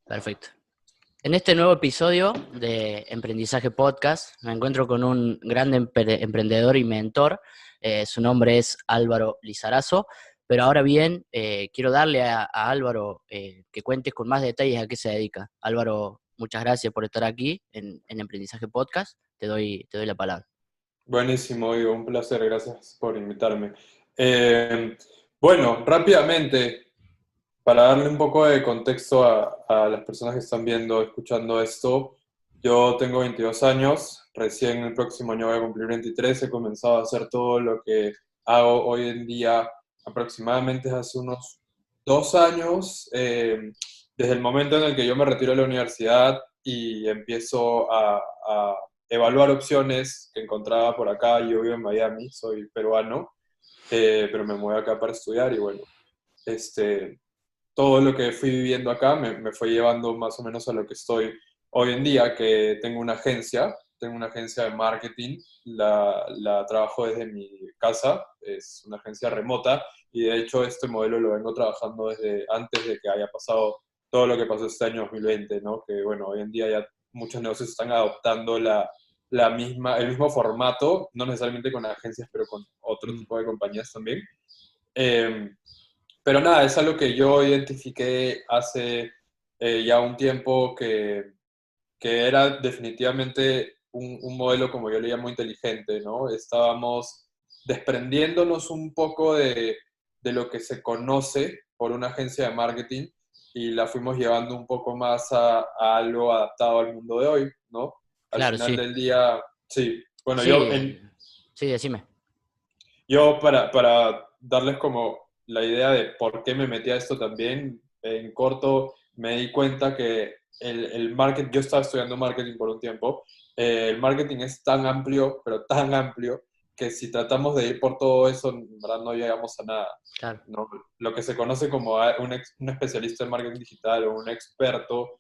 Perfecto. En este nuevo episodio de Emprendizaje Podcast me encuentro con un gran emprendedor y mentor. Su nombre es Álvaro Lizarazo, pero ahora bien, quiero darle a Álvaro que cuentes con más detalles a qué se dedica. Álvaro, muchas gracias por estar aquí en Emprendizaje Podcast. Te doy la palabra. Buenísimo, Ivo, un placer, gracias por invitarme. Bueno, rápidamente, para darle un poco de contexto a las personas que están viendo, escuchando esto, yo tengo 22 años, recién el próximo año voy a cumplir 23, he comenzado a hacer todo lo que hago hoy en día aproximadamente hace unos 2 años, desde el momento en el que yo me retiro de la universidad y empiezo a evaluar opciones que encontraba por acá. Yo vivo en Miami, soy peruano, pero me mudé acá para estudiar y bueno, este, todo lo que fui viviendo acá me fue llevando más o menos a lo que estoy hoy en día, que tengo una agencia de marketing, la trabajo desde mi casa, es una agencia remota y de hecho este modelo lo vengo trabajando desde antes de que haya pasado todo lo que pasó este año 2020, ¿no? Que bueno, hoy en día ya muchos negocios están adoptando el mismo formato, no necesariamente con agencias, pero con otro Mm. tipo de compañías también. Eh, pero nada, es algo que yo identifiqué hace ya un tiempo que era definitivamente un modelo, como yo le llamo, inteligente, ¿no? Estábamos desprendiéndonos un poco de lo que se conoce por una agencia de marketing y la fuimos llevando un poco más a algo adaptado al mundo de hoy, ¿no? Al Claro, final sí. del día, sí. Bueno, Sí, sí, decime. yo para darles como la idea de por qué me metí a esto también, en corto me di cuenta que el marketing, yo estaba estudiando marketing por un tiempo, el marketing es tan amplio, pero tan amplio, que si tratamos de ir por todo eso, en verdad no llegamos a nada. Claro. ¿No? Lo que se conoce como un especialista en marketing digital o un experto,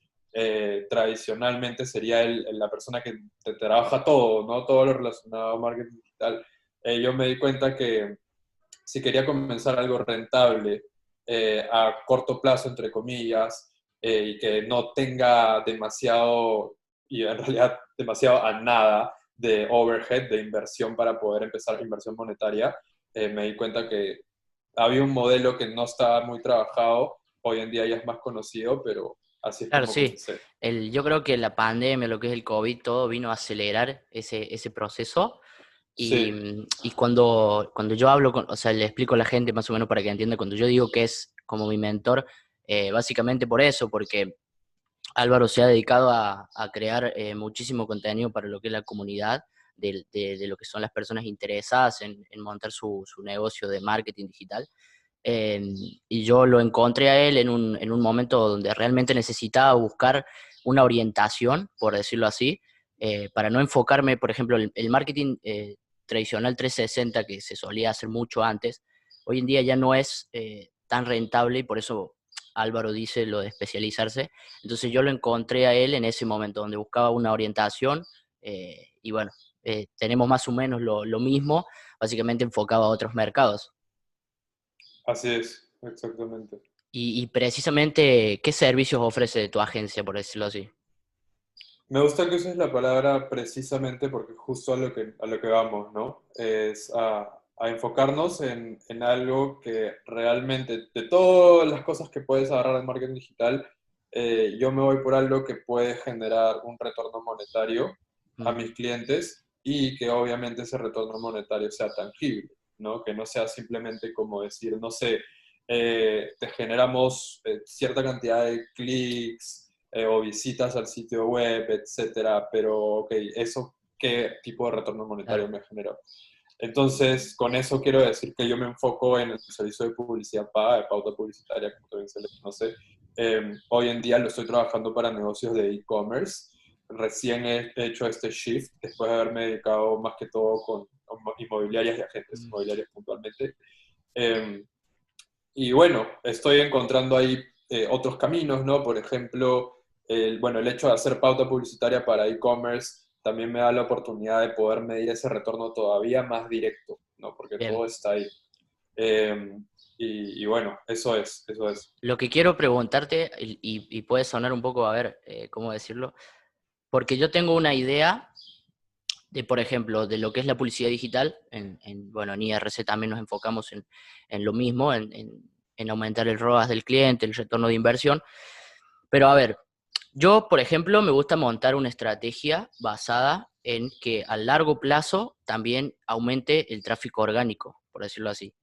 tradicionalmente sería la persona que te trabaja todo, ¿no? Todo lo relacionado a marketing digital. Yo me di cuenta que si quería comenzar algo rentable a corto plazo, entre comillas, y que no tenga demasiado, y en realidad demasiado a nada de overhead, de inversión para poder empezar inversión monetaria, me di cuenta que había un modelo que no estaba muy trabajado, hoy en día ya es más conocido, pero así es Claro, como sí. comencé. Yo creo que la pandemia, lo que es el COVID, todo vino a acelerar ese proceso. Y, Sí, y cuando yo hablo o sea, le explico a la gente más o menos para que entienda, cuando yo digo que es como mi mentor, básicamente por eso, porque Álvaro se ha dedicado a crear muchísimo contenido para lo que es la comunidad, de lo que son las personas interesadas en montar su negocio de marketing digital. Eh, y yo lo encontré a él en un momento donde realmente necesitaba buscar una orientación, por decirlo así, para no enfocarme, por ejemplo, el marketing tradicional 360 que se solía hacer mucho antes, hoy en día ya no es tan rentable y por eso Álvaro dice lo de especializarse. Entonces yo lo encontré a él en ese momento donde buscaba una orientación y bueno, tenemos más o menos lo mismo, básicamente enfocado a otros mercados. así es, exactamente. Y precisamente, ¿qué servicios ofrece tu agencia, por decirlo así? Me gusta que uses la palabra precisamente porque justo a lo que vamos, ¿no? Es a enfocarnos en algo que realmente, de todas las cosas que puedes agarrar en marketing digital, yo me voy por algo que puede generar un retorno monetario a Mm, mis clientes y que obviamente ese retorno monetario sea tangible, ¿no? Que no sea simplemente como decir, no sé, te generamos cierta cantidad de clics o visitas al sitio web, etcétera, pero, ok, ¿eso qué tipo de retorno monetario claro. me generó? Entonces, con eso quiero decir que yo me enfoco en el servicio de publicidad paga, de pauta publicitaria, como también se le conoce. Hoy en día lo estoy trabajando para negocios de e-commerce. Recién he hecho este shift después de haberme dedicado más que todo con inmobiliarias y agentes Mm, inmobiliarios puntualmente. Eh, y bueno, estoy encontrando ahí otros caminos, ¿no? Por ejemplo, bueno, el hecho de hacer pauta publicitaria para e-commerce también me da la oportunidad de poder medir ese retorno todavía más directo, ¿no? Porque bien. todo está ahí. Eh, Y bueno, eso es, eso es. Lo que quiero preguntarte, y puede sonar un poco, a ver, ¿cómo decirlo? Porque yo tengo una idea de, por ejemplo, de lo que es la publicidad digital. Bueno, en IRC también nos enfocamos en lo mismo, en aumentar el ROAS del cliente, el retorno de inversión. Pero a ver, yo, por ejemplo, me gusta montar una estrategia basada en que a largo plazo también aumente el tráfico orgánico, por decirlo así.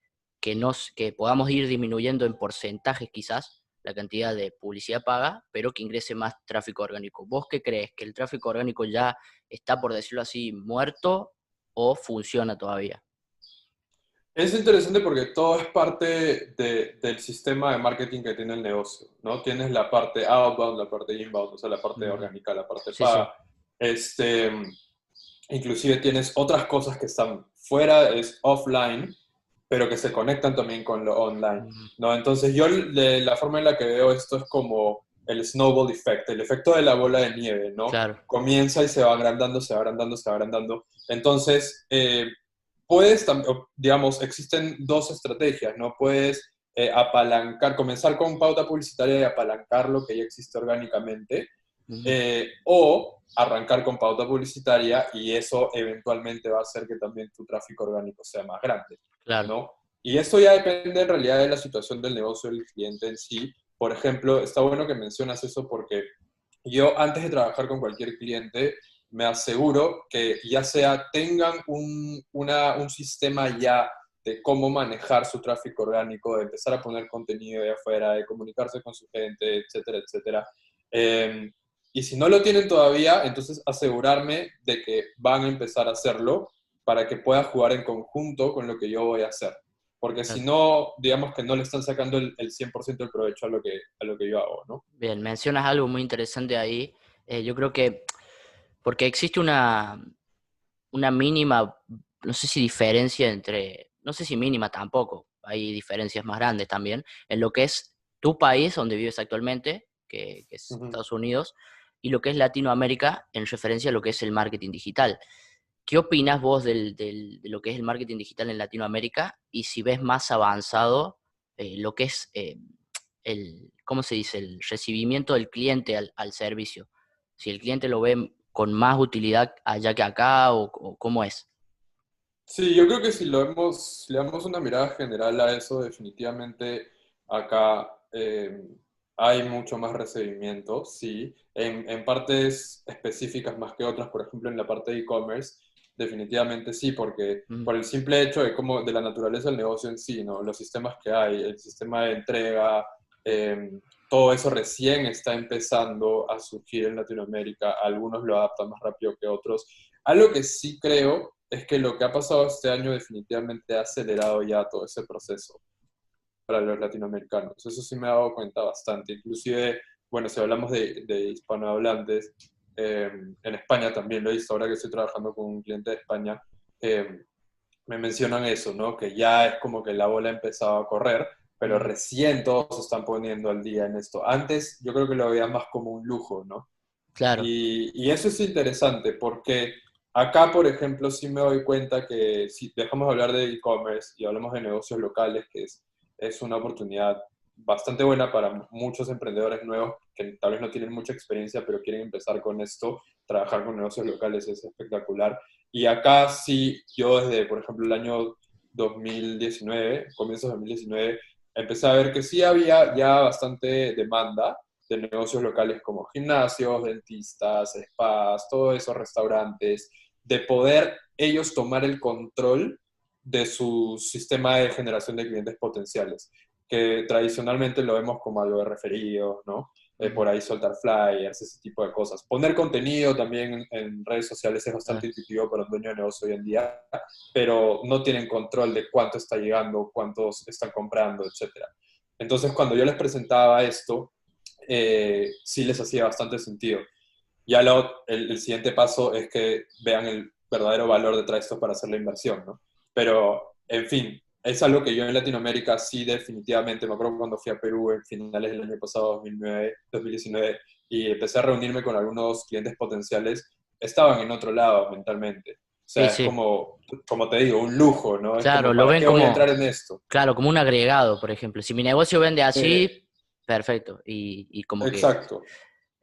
Que podamos ir disminuyendo en porcentajes quizás la cantidad de publicidad paga, pero que ingrese más tráfico orgánico. ¿Vos qué crees? ¿Que el tráfico orgánico ya está, por decirlo así, muerto o funciona todavía? Es interesante porque todo es parte del sistema de marketing que tiene el negocio, ¿no? Tienes la parte outbound, la parte inbound, o sea, la parte Ujú. orgánica, la parte Sí, sí, paga. Este, inclusive tienes otras cosas que están fuera, es offline, pero que se conectan también con lo online, ujú, ¿no? Entonces yo la forma en la que veo esto es como el snowball effect, el efecto de la bola de nieve, ¿no? claro, Comienza y se va agrandando, se va agrandando, se va agrandando. Entonces, puedes, digamos, existen dos estrategias, ¿no? Puedes apalancar, comenzar con pauta publicitaria y apalancar lo que ya existe orgánicamente, ujú, o arrancar con pauta publicitaria y eso eventualmente va a hacer que también tu tráfico orgánico sea más grande, claro, ¿no? Y esto ya depende en realidad de la situación del negocio del cliente en sí. Por ejemplo, está bueno que mencionas eso porque yo antes de trabajar con cualquier cliente me aseguro que ya sea tengan un sistema ya de cómo manejar su tráfico orgánico, de empezar a poner contenido de afuera, de comunicarse con su gente, etcétera, etcétera. Eh, y si no lo tienen todavía, entonces asegurarme de que van a empezar a hacerlo para que pueda jugar en conjunto con lo que yo voy a hacer. Porque si claro. no, digamos que no le están sacando el 100% del provecho a lo que yo hago, ¿no? Bien, mencionas algo muy interesante ahí. Yo creo que porque existe una mínima, no sé si diferencia entre, no sé si mínima tampoco, hay diferencias más grandes también, en lo que es tu país donde vives actualmente, que es Ujú. Estados Unidos, y lo que es Latinoamérica en referencia a lo que es el marketing digital. ¿Qué opinas vos de lo que es el marketing digital en Latinoamérica y si ves más avanzado lo que es ¿cómo se dice? El recibimiento del cliente al servicio? Si el cliente lo ve con más utilidad allá que acá o cómo es. Sí, yo creo que si le damos una mirada general a eso, definitivamente acá hay mucho más recibimiento, sí, en partes específicas más que otras, por ejemplo en la parte de e-commerce, definitivamente sí, porque Mm, por el simple hecho de la naturaleza del negocio en sí, ¿no? Los sistemas que hay, el sistema de entrega, todo eso recién está empezando a surgir en Latinoamérica, algunos lo adaptan más rápido que otros. Algo que sí creo es que lo que ha pasado este año definitivamente ha acelerado ya todo ese proceso para los latinoamericanos. Eso sí me he dado cuenta bastante. Inclusive, bueno, si hablamos de hispanohablantes, en España también lo he visto, ahora que estoy trabajando con un cliente de España, eh, me mencionan eso, ¿no? Que ya es como que la bola ha empezado a correr, pero mm, recién todos se están poniendo al día en esto. Antes yo creo que lo veía más como un lujo, ¿no? claro, Y eso es interesante porque acá, por ejemplo, sí me doy cuenta que si dejamos de hablar de e-commerce y hablamos de negocios locales, que es una oportunidad bastante buena para muchos emprendedores nuevos que tal vez no tienen mucha experiencia, pero quieren empezar con esto, trabajar con negocios locales es espectacular. Y acá sí, yo desde, por ejemplo, el año 2019, comienzos de 2019, empecé a ver que sí había ya bastante demanda de negocios locales como gimnasios, dentistas, spas, todos esos restaurantes, de poder ellos tomar el control de su sistema de generación de clientes potenciales, que tradicionalmente lo vemos como algo de referidos, ¿no? ujú, Por ahí soltar flyers, ese tipo de cosas. Poner contenido también en redes sociales es bastante claro, intuitivo para un dueño de negocio hoy en día, pero no tienen control de cuánto está llegando, cuántos están comprando, etcétera. Entonces, cuando yo les presentaba esto, sí les hacía bastante sentido. Ya el siguiente paso es que vean el verdadero valor detrás de esto para hacer la inversión, ¿no? Pero, en fin, es algo que yo en Latinoamérica sí definitivamente, me acuerdo cuando fui a Perú en finales del año pasado, 2009, 2019, y empecé a reunirme con algunos clientes potenciales, estaban en otro lado mentalmente. O Sí, sea, es sí. como te digo, un lujo, ¿no? Es Claro, como, lo ¿para ven qué voy a como, entrar en esto? claro, como un agregado, por ejemplo. Si mi negocio vende Eh, así, perfecto. Y como que exacto,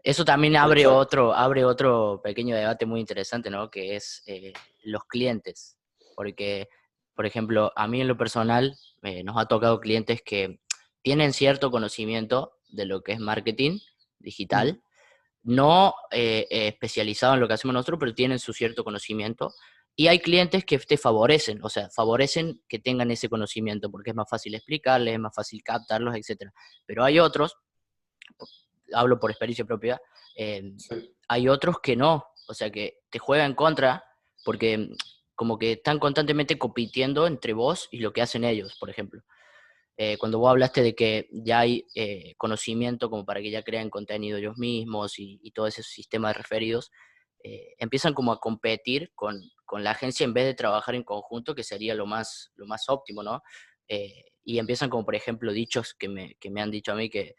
eso también exacto. abre otro pequeño debate muy interesante, ¿no? Que es los clientes. Porque, por ejemplo, a mí en lo personal nos ha tocado clientes que tienen cierto conocimiento de lo que es marketing Ujú. digital, no especializado en lo que hacemos nosotros, pero tienen su cierto conocimiento. Y hay clientes que te favorecen, o sea, favorecen que tengan ese conocimiento porque es más fácil explicarles, es más fácil captarlos, etcétera. Pero hay otros, hablo por experiencia propia, eh, Sí. hay otros que no, o sea, que te juegan en contra porque como que están constantemente compitiendo entre vos y lo que hacen ellos, por ejemplo. Cuando vos hablaste de que ya hay conocimiento como para que ya creen contenido ellos mismos y todo ese sistema de referidos, empiezan como a competir con la agencia en vez de trabajar en conjunto, que sería lo más óptimo, ¿no? Y empiezan como, por ejemplo, dichos que me han dicho a mí que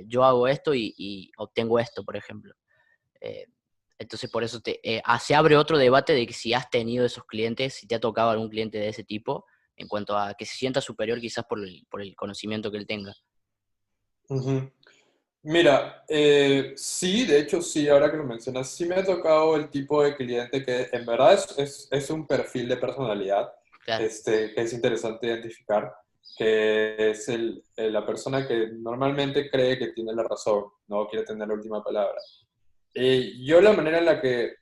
yo hago esto y obtengo esto, por ejemplo. Eh, entonces, por eso se abre otro debate de que si has tenido esos clientes, si te ha tocado algún cliente de ese tipo, en cuanto a que se sienta superior quizás por el conocimiento que él tenga. Ujú. Mira, sí, de hecho sí, ahora que lo mencionas, sí me ha tocado el tipo de cliente que en verdad es un perfil de personalidad Claro. que es interesante identificar, que es la persona que normalmente cree que tiene la razón, no quiere tener la última palabra. Yo la manera en la que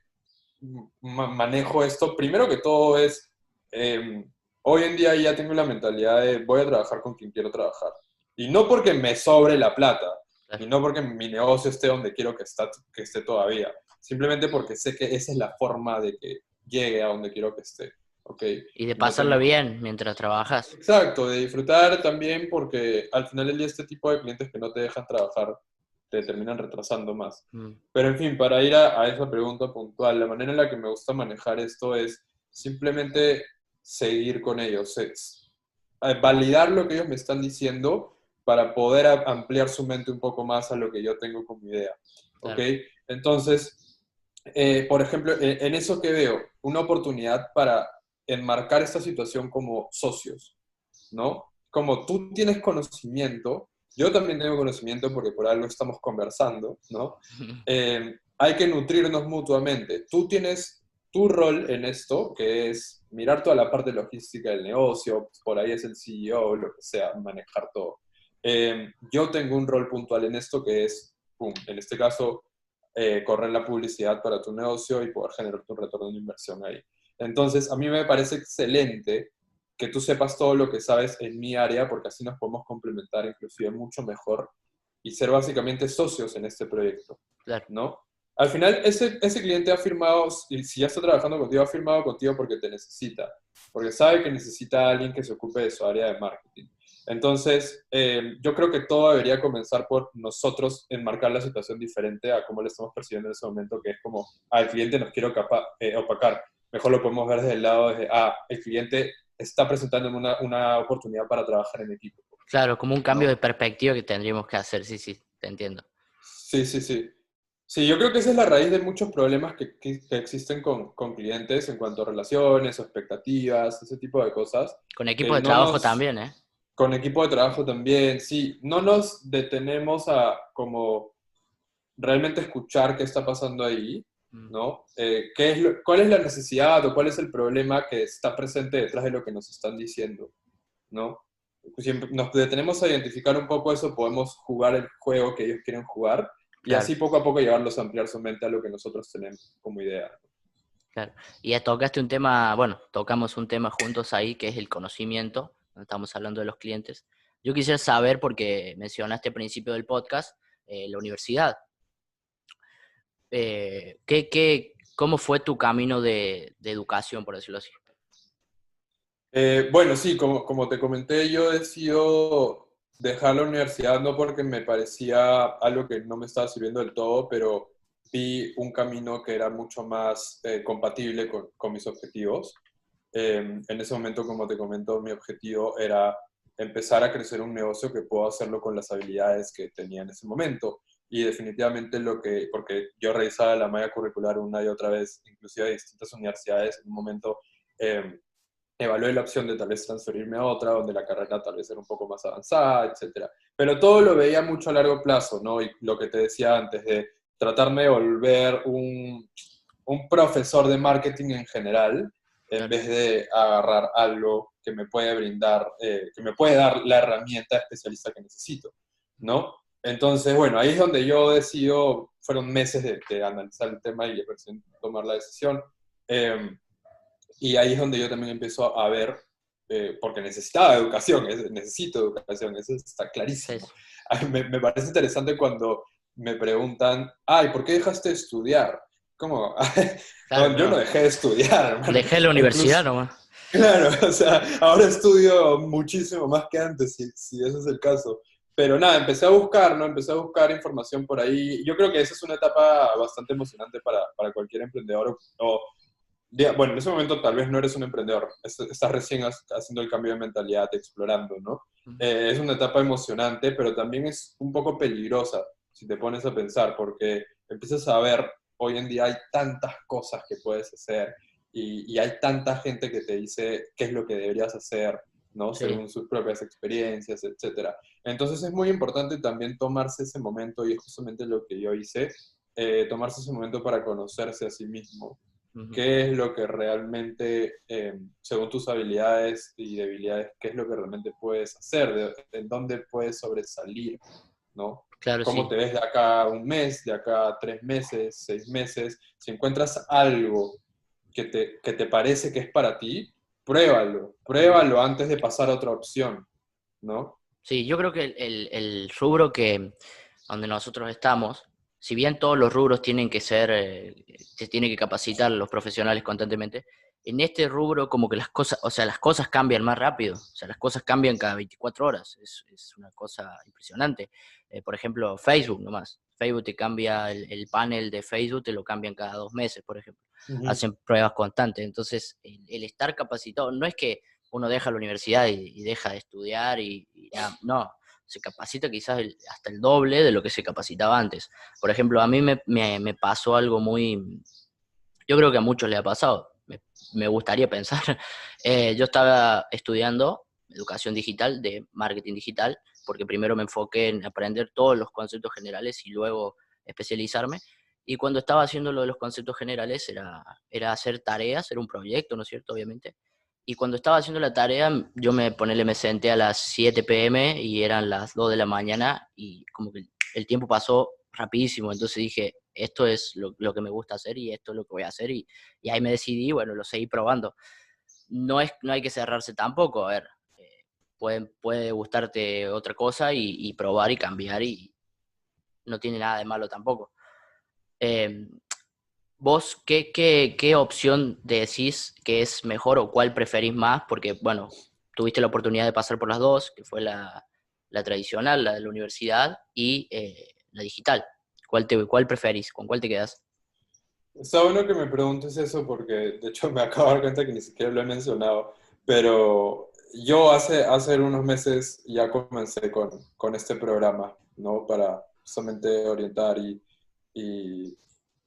manejo esto, primero que todo es, eh, hoy en día ya tengo la mentalidad de voy a trabajar con quien quiero trabajar. Y no porque me sobre la plata, y Claro. no porque mi negocio esté donde quiero que esté todavía, simplemente porque sé que esa es la forma de que llegue a donde quiero que esté. ¿Ok? Y de No pasarla tengo... bien mientras trabajas. Exacto, de disfrutar también porque al final del día este tipo de clientes que no te dejan trabajar te terminan retrasando más. Mm, Pero en fin, para ir a esa pregunta puntual, la manera en la que me gusta manejar esto es simplemente seguir con ellos, es validar lo que ellos me están diciendo para poder ampliar su mente un poco más a lo que yo tengo como idea. ¿Ok? claro. Entonces, por ejemplo, en eso que veo, una oportunidad para enmarcar esta situación como socios, ¿no? Como tú tienes conocimiento, yo también tengo conocimiento porque por algo estamos conversando, ¿no? Hay que nutrirnos mutuamente. Tú tienes tu rol en esto, que es mirar toda la parte logística del negocio, por ahí es el CEO, lo que sea, manejar todo. Yo tengo un rol puntual en esto que es, pum, en este caso, correr la publicidad para tu negocio y poder generar tu retorno de inversión ahí. Entonces, a mí me parece excelente que tú sepas todo lo que sabes en mi área, porque así nos podemos complementar inclusive mucho mejor y ser básicamente socios en este proyecto, Claro. ¿no? Al final, ese cliente ha firmado, y si ya está trabajando contigo, ha firmado contigo porque te necesita, porque sabe que necesita a alguien que se ocupe de su área de marketing. Entonces, yo creo que todo debería comenzar por nosotros enmarcar la situación diferente a cómo lo estamos percibiendo en ese momento, que es como, al cliente nos quiero opacar. Mejor lo podemos ver desde el lado de, el cliente está presentando una oportunidad para trabajar en equipo, Claro, como un cambio de ¿no? perspectiva que tendríamos que hacer. Sí, sí, te entiendo. Sí, sí, sí. Sí, yo creo que esa es la raíz de muchos problemas que existen con clientes en cuanto a relaciones o expectativas, ese tipo de cosas, Con equipo que de no trabajo nos, también, ¿eh? con equipo de trabajo también, sí, no nos detenemos a como realmente escuchar qué está pasando ahí, Mm, ¿no? ¿Cuál es la necesidad o cuál es el problema que está presente detrás de lo que nos están diciendo, ¿no? Siempre nos detenemos a identificar un poco eso, podemos jugar el juego que ellos quieren jugar y claro, así poco a poco llevarlos a ampliar su mente a lo que nosotros tenemos como idea. claro. Y ya tocaste un tema, bueno, tocamos un tema juntos ahí que es el conocimiento, cuando estamos hablando de los clientes. Yo quisiera saber, porque mencionaste al principio del podcast, la universidad. ¿Cómo fue tu camino de educación, por decirlo así? Bueno, sí, como te comenté, yo decido dejar la universidad no porque me parecía algo que no me estaba sirviendo del todo, pero vi un camino que era mucho más compatible con mis objetivos. En ese momento, como te comento, mi objetivo era empezar a crecer un negocio que puedo hacerlo con las habilidades que tenía en ese momento. y definitivamente porque yo revisaba la malla curricular una y otra vez, inclusive de distintas universidades, en un momento evalué la opción de tal vez transferirme a otra, donde la carrera tal vez era un poco más avanzada, etcétera. Pero todo lo veía mucho a largo plazo, ¿no? Y lo que te decía antes, de tratarme de volver un profesor de marketing en general, en Claro. vez de agarrar algo que me puede brindar, que me puede dar la herramienta especialista que necesito, ¿no? Entonces, bueno, ahí es donde yo decido, fueron meses de analizar el tema y recién tomar la decisión. Y ahí es donde yo también empiezo a ver, porque necesitaba educación, necesito educación, eso está Sí, clarísimo. sí. Me parece interesante cuando me preguntan, ay, ¿por qué dejaste de estudiar? ¿Cómo? Claro, No, yo no no. dejé de estudiar, hermano. Dejé la universidad Incluso, nomás. claro, o sea, ahora estudio muchísimo más que antes, si ese es el caso. Pero nada, empecé a buscar, ¿no? Empecé a buscar información por ahí. Yo creo que esa es una etapa bastante emocionante para cualquier emprendedor o bueno, en ese momento tal vez no eres un emprendedor, estás recién haciendo el cambio de mentalidad, explorando, ¿no? Es una etapa emocionante, pero también es un poco peligrosa si te pones a pensar, porque empiezas a ver, hoy en día hay tantas cosas que puedes hacer y hay tanta gente que te dice qué es lo que deberías hacer, ¿no? Sí. Según sus propias experiencias, etcétera. Entonces es muy importante también tomarse ese momento, y es justamente lo que yo hice, tomarse ese momento para conocerse a sí mismo, Ujú. qué es lo que realmente, según tus habilidades y debilidades, qué es lo que realmente puedes hacer, en dónde puedes sobresalir, ¿no? Claro, ¿Cómo sí. te ves de acá a un mes, de acá a 3 meses, 6 meses? Si encuentras algo que te parece que es para ti, pruébalo, Ujú. pruébalo antes de pasar a otra opción, ¿no? Sí, yo creo que el rubro que donde nosotros estamos, si bien todos los rubros tienen que ser, se tienen que capacitar los profesionales constantemente, en este rubro como que las cosas, o sea, las cosas cambian más rápido, o sea, las cosas cambian cada 24 horas, es una cosa impresionante. Por ejemplo, Facebook nomás, Facebook te cambia el panel de Facebook, te lo cambian cada 2 meses, por ejemplo, Ujú. hacen pruebas constantes, entonces el estar capacitado, no es que uno deja la universidad y deja de estudiar y nada, no, se capacita quizás hasta el doble de lo que se capacitaba antes. Por ejemplo, a mí me pasó algo muy, yo creo que a muchos le ha pasado, me gustaría pensar. Yo estaba estudiando educación digital, de marketing digital, porque primero me enfoqué en aprender todos los conceptos generales y luego especializarme. Y cuando estaba haciendo lo de los conceptos generales era hacer tareas, era un proyecto, ¿no es cierto? Obviamente. Y cuando estaba haciendo la tarea, me senté a las 7 p.m. y eran las 2 de la mañana y como que el tiempo pasó rapidísimo. Entonces dije, esto es lo que me gusta hacer y esto es lo que voy a hacer. Y ahí me decidí, bueno, lo seguí probando. No hay que cerrarse tampoco, a ver, puede gustarte otra cosa y probar y cambiar y no tiene nada de malo tampoco. Eh, ¿Vos qué opción decís que es mejor o cuál preferís más? Porque, bueno, tuviste la oportunidad de pasar por las dos, que fue la tradicional, la de la universidad, y la digital. ¿Cuál preferís? ¿Con cuál te quedas? Está bueno que me preguntes eso porque de hecho me acabo de dar cuenta que ni siquiera lo he mencionado, pero yo hace unos meses ya comencé con este programa, ¿no? Para justamente orientar y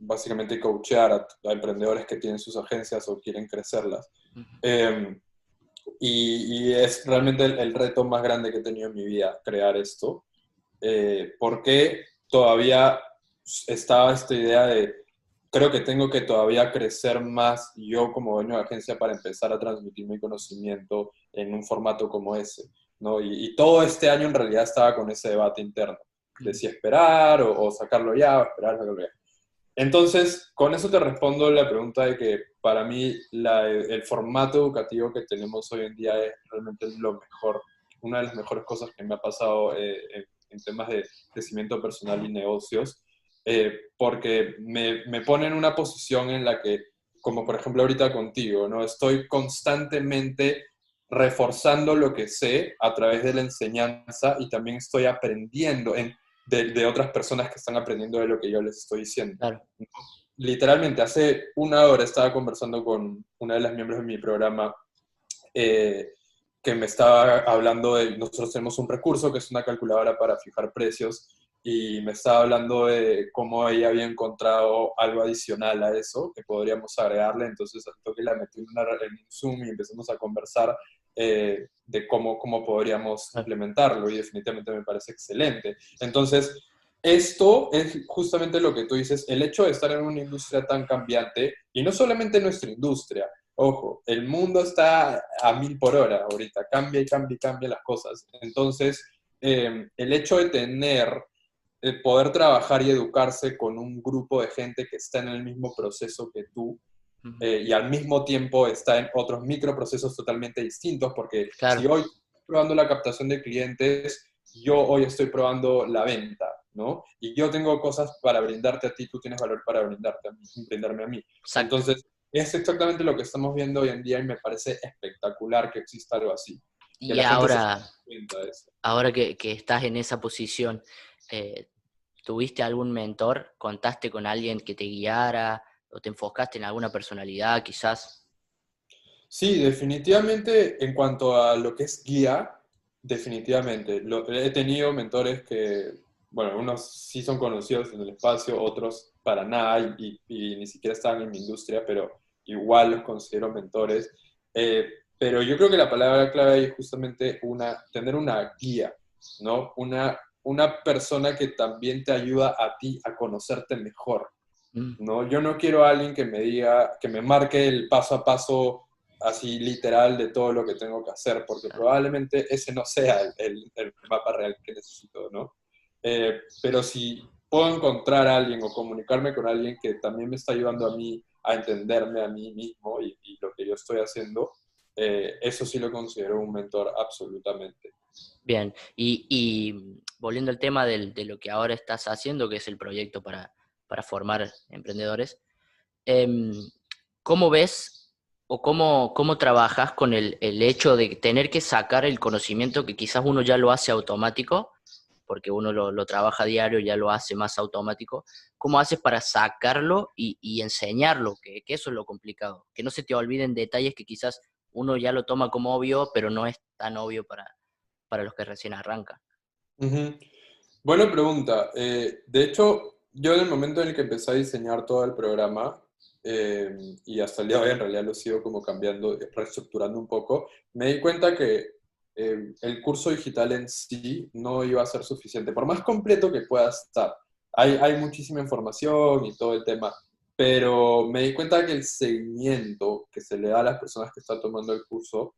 básicamente coachear a emprendedores que tienen sus agencias o quieren crecerlas. Eh, y es realmente el reto más grande que he tenido en mi vida, crear esto, porque todavía estaba esta idea de, creo que tengo que todavía crecer más yo como dueño de agencia para empezar a transmitir mi conocimiento en un formato como ese, ¿no? Y todo este año en realidad estaba con ese debate interno, de si esperar o sacarlo ya, o esperar, sacarlo ya. Entonces, con eso te respondo la pregunta de que para mí el formato educativo que tenemos hoy en día es realmente lo mejor, una de las mejores cosas que me ha pasado en temas de crecimiento personal y negocios, porque me pone en una posición en la que, como por ejemplo ahorita contigo, ¿no? Estoy constantemente reforzando lo que sé a través de la enseñanza y también estoy aprendiendo de otras personas que están aprendiendo de lo que yo les estoy diciendo. Claro. Literalmente, hace una hora estaba conversando con una de las miembros de mi programa, eh, que me estaba hablando de, nosotros tenemos un recurso que es una calculadora para fijar precios, y me estaba hablando de cómo ella había encontrado algo adicional a eso que podríamos agregarle, entonces al toque la metí en un Zoom y empezamos a conversar de cómo podríamos Claro. implementarlo y definitivamente me parece excelente. Entonces, esto es justamente lo que tú dices, el hecho de estar en una industria tan cambiante, y no solamente nuestra industria, ojo, el mundo está a 1000 por hora ahorita, cambia y cambia y cambia las cosas. Entonces, el hecho de tener, poder trabajar y educarse con un grupo de gente que está en el mismo proceso que tú, Ujú. y al mismo tiempo está en otros microprocesos totalmente distintos, porque si Claro, hoy estoy probando la captación de clientes, yo hoy estoy probando la venta, ¿no? Y yo tengo cosas para brindarte a ti, tú tienes valor para brindarme a mí. exacto. Entonces, es exactamente lo que estamos viendo hoy en día y me parece espectacular que exista algo así, que Y la gente se esté ahora, dando cuenta de eso. ahora que estás en esa posición, eh, ¿tuviste algún mentor? ¿Contaste con alguien que te guiara? ¿O te enfocaste en alguna personalidad quizás? Sí, definitivamente en cuanto a lo que es guía, definitivamente. He tenido mentores que, bueno, unos sí son conocidos en el espacio, otros para nada y ni siquiera están en mi industria, pero igual los considero mentores. Pero yo creo que la palabra clave ahí es justamente tener una guía, ¿no? Una persona que también te ayuda a ti a conocerte mejor. Mm, ¿No? Yo no quiero a alguien que me diga, que me marque el paso a paso así literal de todo lo que tengo que hacer, porque claro. probablemente ese no sea el mapa real que necesito, ¿no? Pero si puedo encontrar a alguien o comunicarme con alguien que también me está ayudando a mí a entenderme a mí mismo y lo que yo estoy haciendo, eso sí lo considero un mentor absolutamente. Bien, y volviendo al tema de lo que ahora estás haciendo, que es el proyecto para formar emprendedores, em, ¿cómo ves o cómo trabajas con el hecho de tener que sacar el conocimiento que quizás uno ya lo hace automático, porque uno lo trabaja a diario, ya lo hace más automático? ¿Cómo haces para sacarlo y enseñarlo? Que eso es lo complicado, que no se te olviden detalles que quizás uno ya lo toma como obvio, pero no es tan obvio para los que recién arrancan. Ujú. Buena pregunta. De hecho, yo en el momento en el que empecé a diseñar todo el programa, y hasta el día de hoy en realidad lo sigo como cambiando, reestructurando un poco, me di cuenta que el curso digital en sí no iba a ser suficiente, por más completo que pueda estar. Hay muchísima información y todo el tema, pero me di cuenta que el seguimiento que se le da a las personas que están tomando el curso,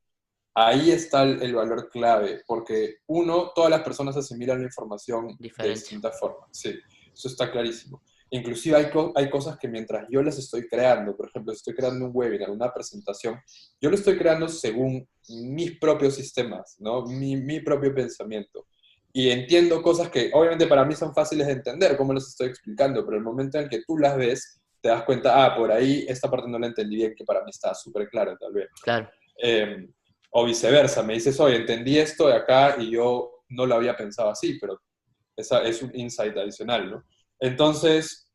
ahí está el valor clave, porque uno, todas las personas asimilan la información de Diferente. distintas formas, sí, eso está clarísimo. Inclusive hay cosas que mientras yo las estoy creando, por ejemplo, si estoy creando un webinar, una presentación, yo lo estoy creando según mis propios sistemas, ¿no? Mi propio pensamiento. Y entiendo cosas que obviamente para mí son fáciles de entender, cómo las estoy explicando, pero el momento en que tú las ves, te das cuenta, por ahí esta parte no la entendí bien, que para mí está súper clara, tal vez. Claro. Eh, o viceversa, me dices, oye, entendí esto de acá y yo no lo había pensado así, pero esa es un insight adicional, ¿no? Entonces,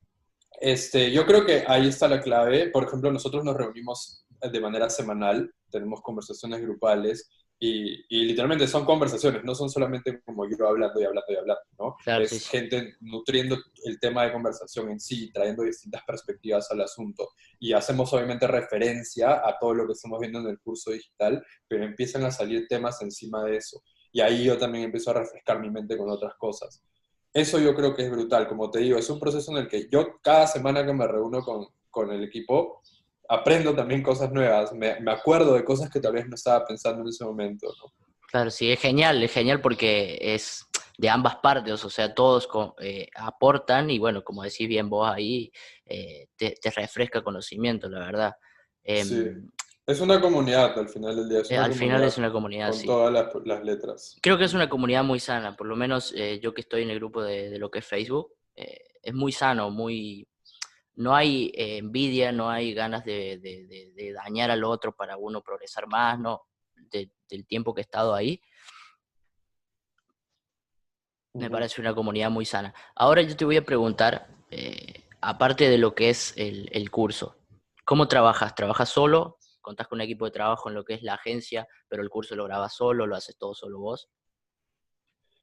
yo creo que ahí está la clave. Por ejemplo, nosotros nos reunimos de manera semanal, tenemos conversaciones grupales y literalmente son conversaciones, no son solamente como yo hablando y hablando y hablando, ¿no? Claro, sí, Es sí. gente nutriendo el tema de conversación en sí, trayendo distintas perspectivas al asunto. Y hacemos obviamente referencia a todo lo que estamos viendo en el curso digital, pero empiezan a salir temas encima de eso. Y ahí yo también empiezo a refrescar mi mente con otras cosas. Eso yo creo que es brutal, como te digo, es un proceso en el que yo cada semana que me reúno con el equipo, aprendo también cosas nuevas, me acuerdo de cosas que tal vez no estaba pensando en ese momento, ¿no? Claro, sí, es genial porque es de ambas partes, o sea, todos aportan y bueno, como decís bien vos ahí, te refresca conocimiento, la verdad. Sí, Em, es una comunidad al final del día, es una Al final comunidad es una comunidad, con sí. todas las letras. Creo que es Ujú. una comunidad muy sana, por lo menos yo que estoy en el grupo de lo que es Facebook, es muy sano, no hay envidia, no hay ganas de dañar al otro para uno progresar más, no, del tiempo que he estado ahí, me Ujú. parece una comunidad muy sana. Ahora yo te voy a preguntar, aparte de lo que es el curso, ¿cómo trabajas? ¿Trabajas solo? ¿Contás con un equipo de trabajo en lo que es la agencia, pero el curso lo grabas solo, lo haces todo solo vos?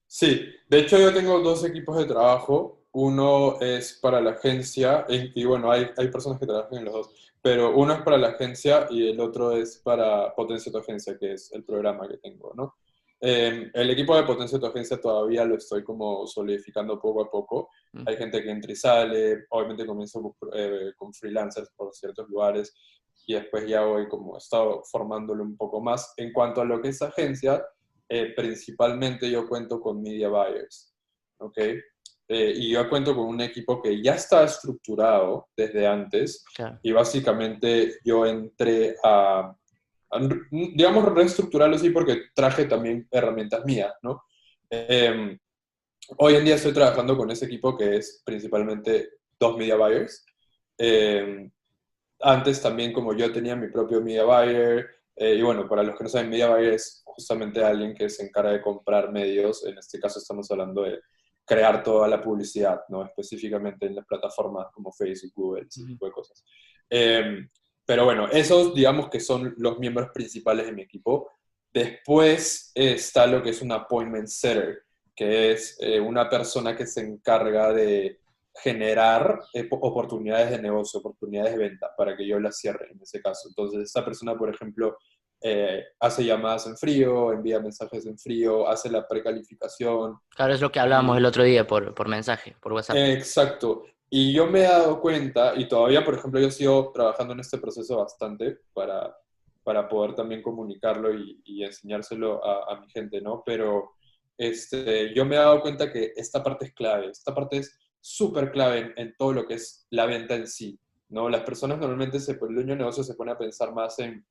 Sí, de hecho yo tengo dos equipos de trabajo. Uno es para la agencia, y bueno, hay personas que trabajan en los dos, pero uno es para la agencia y el otro es para Potencia tu Agencia, que es el programa que tengo, ¿no? El equipo de Potencia tu Agencia todavía lo estoy como solidificando poco a poco. Mm. Hay gente que entra y sale, obviamente comienzo con freelancers por ciertos lugares y después ya voy como he estado formándolo un poco más. En cuanto a lo que es agencia, principalmente yo cuento con media buyers, ¿ok? Y yo cuento con un equipo que ya está estructurado desde antes Claro. y básicamente yo entré digamos, reestructurarlo así porque traje también herramientas mías, ¿no? Eh, Hoy en día estoy trabajando con ese equipo que es principalmente dos media buyers. Eh, Antes también como yo tenía mi propio media buyer, y bueno, para los que no saben, media buyer es justamente alguien que se encarga de comprar medios, en este caso estamos hablando de crear toda la publicidad, ¿no? Específicamente en las plataformas como Facebook, Google, ese Ujú. tipo de cosas. Eh, pero bueno, esos digamos que son los miembros principales de mi equipo. Después está lo que es un appointment setter, que es una persona que se encarga de generar oportunidades de negocio, oportunidades de venta, para que yo las cierre en ese caso. Entonces, esta persona, por ejemplo, hace llamadas en frío, envía mensajes en frío, hace la precalificación. Claro, es lo que hablábamos el Y, otro día por mensaje, por WhatsApp. exacto. Y yo me he dado cuenta, y todavía, por ejemplo, yo sigo trabajando en este proceso bastante para poder también comunicarlo y enseñárselo a mi gente, ¿no? Pero yo me he dado cuenta que esta parte es clave, esta parte es súper clave en todo lo que es la venta en sí, ¿no? Las personas normalmente, el dueño de negocio se pone a pensar más en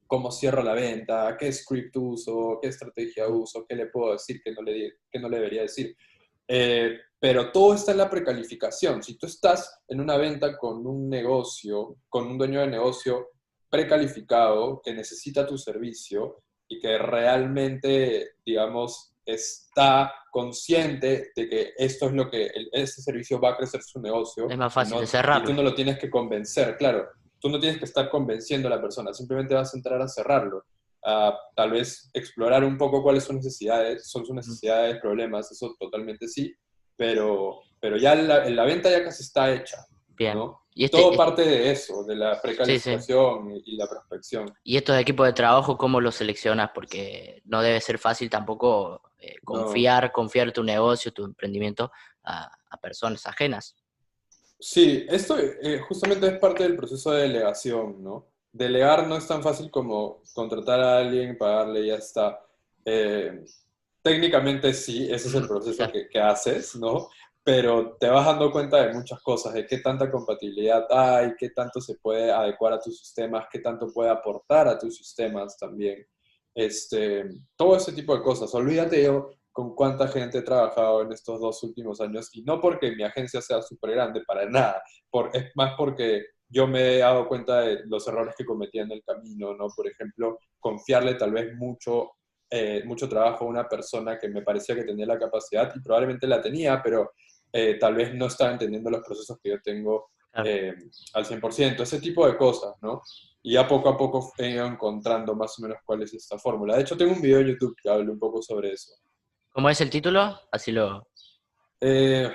cómo cierro la venta, qué script uso, qué estrategia Ujú. uso, qué le puedo decir, qué no le debería decir. Pero todo está en la precalificación. Si tú estás en una venta con un negocio, con un dueño de negocio precalificado que necesita tu servicio y que realmente, digamos, está consciente de que esto es lo que este servicio va a crecer su Es negocio más fácil de y tú cerrarlo. no lo tienes que convencer, claro. Tú no tienes que estar convenciendo a la persona, simplemente vas a entrar a cerrarlo. Tal vez explorar un poco cuáles son sus Ujú. necesidades, problemas, eso totalmente sí, pero ya la venta ya casi está hecha, Bien. ¿no? Y Y todo este, parte de eso, de la sí, sí. precalificación y la prospección. ¿Y estos equipos de trabajo cómo los seleccionas? Porque no debe ser fácil tampoco No. confiar tu negocio, tu emprendimiento a personas ajenas. Sí, esto justamente es parte del proceso de delegación, ¿no? Delegar no es tan fácil como contratar a alguien, pagarle y ya está. Eh, Técnicamente sí, ese es el proceso Claro. que haces, ¿no? Pero te vas dando cuenta de muchas cosas, de qué tanta compatibilidad hay, qué tanto se puede adecuar a tus sistemas, qué tanto puede aportar a tus sistemas también. Todo ese tipo de cosas. Olvídate yo con cuánta gente he trabajado en estos 2 últimos años, y no porque mi agencia sea súper grande, para nada, es más porque yo me he dado cuenta de los errores que cometía en el camino, ¿no? Por ejemplo, confiarle tal vez mucho trabajo a una persona que me parecía que tenía la capacidad y probablemente la tenía, pero tal vez no estaba entendiendo los procesos que yo tengo Claro. eh, al 100%, ese tipo de cosas, ¿no? Y ya poco a poco he ido encontrando más o menos cuál es esta fórmula. De hecho, tengo un video en YouTube que habla un poco sobre eso. ¿Cómo es el título? Así lo... Eh,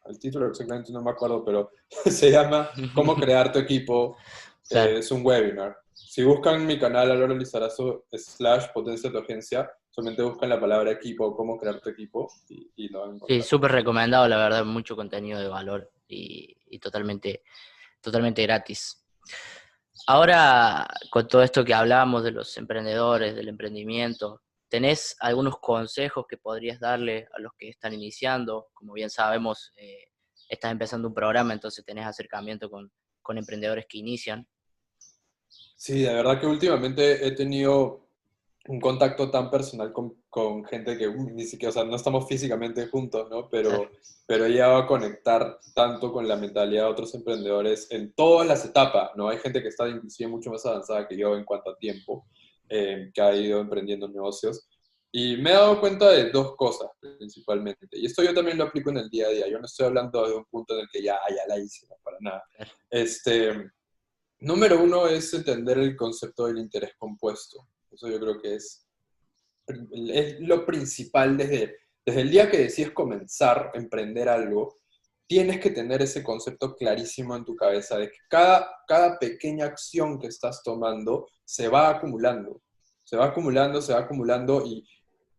el título exactamente no me acuerdo, pero se llama ¿Cómo crear tu equipo? Claro. Es un webinar. Si buscan mi canal Álvaro Lizarazo / Potencia tu Agencia, solamente buscan la palabra equipo, cómo crear tu equipo y lo van a Sí, encontrar. súper recomendado, la verdad, mucho contenido de valor y totalmente gratis. Ahora, con todo esto que hablábamos de los emprendedores, del emprendimiento, ¿tenés algunos consejos que podrías darle a los que están iniciando? Como bien sabemos, estás empezando un programa, entonces tenés acercamiento con emprendedores que inician. Sí, de verdad que últimamente he tenido un contacto tan personal con gente que ni siquiera, o sea, no estamos físicamente juntos, ¿no? Claro. Pero he llegado a conectar tanto con la mentalidad de otros emprendedores en todas las etapas, ¿no? Hay gente que está inclusive mucho más avanzada que yo en cuanto a tiempo, que ha ido emprendiendo negocios. Y me he dado cuenta de dos cosas principalmente. Y esto yo también lo aplico en el día a día. Yo no estoy hablando de un punto en el que ya la hice, no, para nada. Claro. Este, Número uno es entender el concepto del interés compuesto. Eso yo creo que es lo principal desde el día que decides comenzar a emprender algo, tienes que tener ese concepto clarísimo en tu cabeza de que cada pequeña acción que estás tomando se va acumulando, se va acumulando, se va acumulando y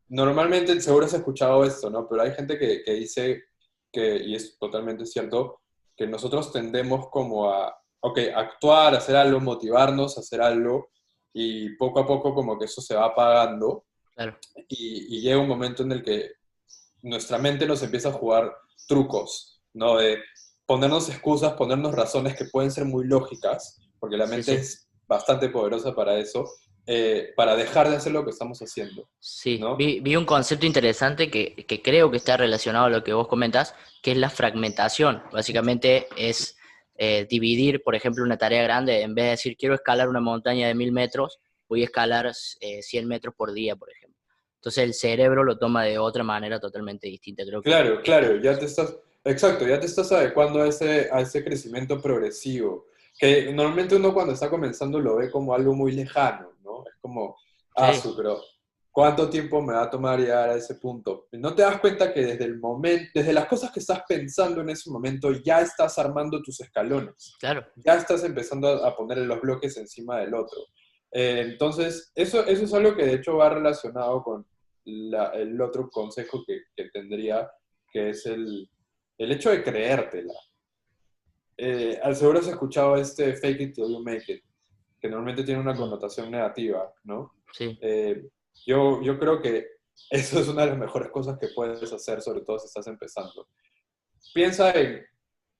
normalmente seguro has escuchado esto, ¿no? Pero hay gente que dice que, y es totalmente cierto, que nosotros tendemos como a, ok, actuar, hacer algo, motivarnos a hacer algo y poco a poco como que eso se va apagando Claro, y llega un momento en el que nuestra mente nos empieza a jugar trucos, ¿no? De ponernos excusas, ponernos razones que pueden ser muy lógicas, porque la sí, mente sí. es bastante poderosa para eso, para dejar de hacer lo que estamos haciendo, Sí, ¿no? vi un concepto interesante que creo que está relacionado a lo que vos comentás, que es la fragmentación. Básicamente es dividir, por ejemplo, una tarea grande, en vez de decir quiero escalar una montaña de 1000 metros, voy a escalar 100 metros por día, por ejemplo. Entonces el cerebro lo toma de otra manera totalmente distinta. Creo Claro, que está claro, ya te relacionado. estás, exacto, ya te estás adecuando a ese crecimiento progresivo, que normalmente uno cuando está comenzando lo ve como algo muy lejano, ¿no? Es como, Sí, pero ¿cuánto tiempo me va a tomar llegar a ese punto? Y no te das cuenta que desde el momento, desde las cosas que estás pensando en ese momento, ya estás armando tus escalones, claro. ya estás empezando a poner los bloques encima del otro. Entonces, eso es algo que de hecho va relacionado con el otro consejo que tendría, que es el hecho de creértela. Al seguro has escuchado este fake it till you make it, que normalmente tiene una Mm, connotación negativa, ¿no? sí, Eh, yo creo que eso es una de las mejores cosas que puedes hacer, sobre todo si estás empezando. Piensa en,